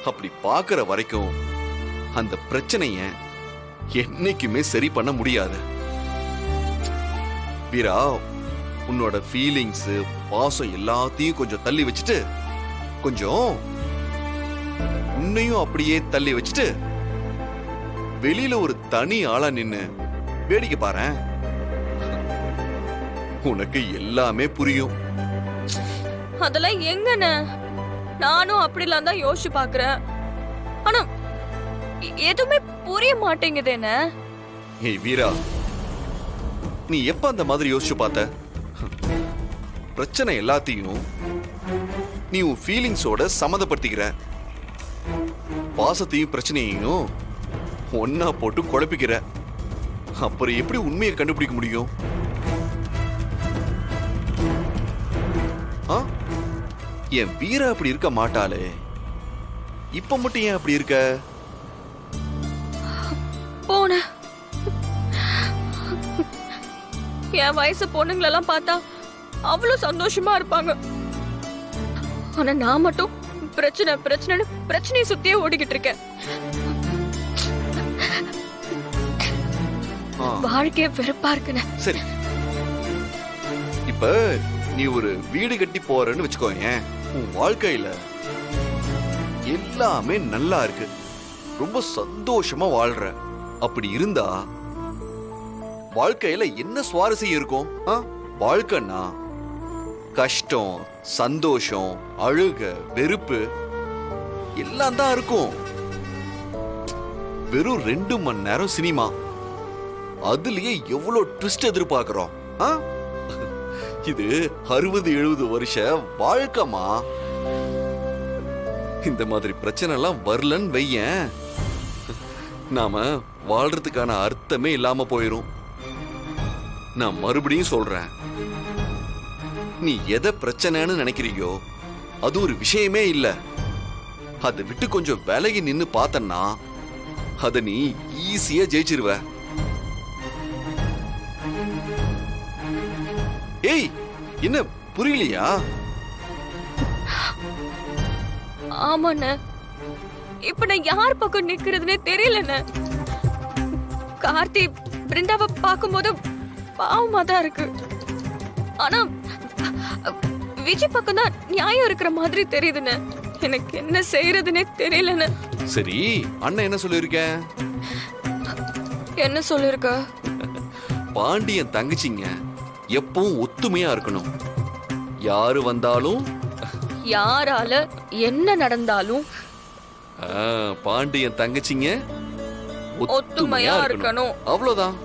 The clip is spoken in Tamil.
அப்படி பாக்குற வரைக்கும் அந்த பிரச்சனைய என்னைக்குமே சரி பண்ண முடியாது. வீரா, உன்னோட ஃபீலிங்ஸ், பாசம் எல்லாத்தையும் கொஞ்சம் தள்ளி வச்சுட்டு, கொஞ்சம் உன்னையும் அப்படியே தள்ளி வச்சுட்டு, வெளியில ஒரு தனி ஆளா நின்னு வேடிக்கை பாரேன். உனக்கு எல்லாமே புரியும். அதெல்லாம் எங்கண்ணே? நானும் அப்படிலாம் தான் யோசிச்சு பாக்குறேன். ஆனா எதுவுமே புரிய மாட்டேங்குது என்ன. ஏய் வீரா, நீ எப்ப அந்த மாதிரி யோசிச்சு பார்த்த? பிரச்சனை எல்லாத்தையும் நீ உன் ஃபீலிங்ஸோட சம்மதப்படுத்திக்கிற. பாசத்தையும் பிரச்சனையையும் ஒன்னா போட்டு குழப்பிக்கிற. அப்புறம் எப்படி உண்மையை கண்டுபிடிக்க முடியும்? என் வீரா அப்படி இருக்க மாட்டாளே, இப்ப மட்டும் ஏன் அப்படி இருக்க? போன என் வயசு பொண்ணுங்களெல்லாம் பார்த்தா அவ்வளவு சந்தோஷமா இருப்பாங்க. ஆனா நான் மட்டும் பிரச்சனை பிரச்சனைன்னு பிரச்சனையை சுத்தியே ஓடிக்கிட்டு இருக்கேன். வாழ்க்கைய வெறுப்பா இருக்குன்னு. சரி, இப்ப நீ ஒரு வீடு கட்டி போறன்னு வச்சுக்கோங்க. உன் வாழ்க்கையில எல்லாமே நல்லா இருக்கு, ரொம்ப சந்தோஷமா வாழ்ற. அப்படி இருந்தா வாழ்க்கையில என்ன சுவாரஸ்யம் இருக்கும்? வாழ்க்கைன்னா கஷ்டம், சந்தோஷம், அழுக, வெறுப்பு எல்லாம் தான் இருக்கும். வெறும் 2 மணி நேரம் சினிமா, அதுலயே எவ்வளவு ட்விஸ்ட் எதிர்பார்க்கிறோம். இது 60-70 வருஷ வாழ்க்கைமா. இந்த மாதிரி பிரச்சனை எல்லாம் வரலன்னு வையேன், நாம வாழ்றதுக்கான அர்த்தமே இல்லாம போயிரும். நான் மறுபடியும் சொல்றேன், நீ எதை பிரச்சனைன்னு நினைக்கிறியோ அது ஒரு விஷயமே இல்ல. அதை விட்டு கொஞ்சம் விலகி நின்னு பார்த்தன்னா அத நீ ஈஸியா ஜெயிச்சிருவ. ஏய், என்ன புரியலையா? ஆமாண்ண, இப்ப நான் யார் பக்கம் நிக்கிறதுனே தெரியலண்ண. கார்த்தி பிருந்தாவை பார்க்கும்போது பாவமா தான் இருக்கு. ஆனா விஜய் பக்கம் தான் நியாயம் இருக்கிற மாதிரி தெரியுதுண்ண. எனக்கு என்ன செய்யறதுனே தெரியலண்ண. சரி, அண்ணன் என்ன சொல்லிருக்க? என்ன சொல்லிருக்க? பாண்டியன் தங்கச்சிங்க எப்பவும் ஒத்துமையா இருக்கணும். யாரு வந்தாலும் யாரால என்ன நடந்தாலும் பாண்டியன் தங்கச்சிங்க ஒத்துமையா இருக்கணும். அவ்வளவுதான்.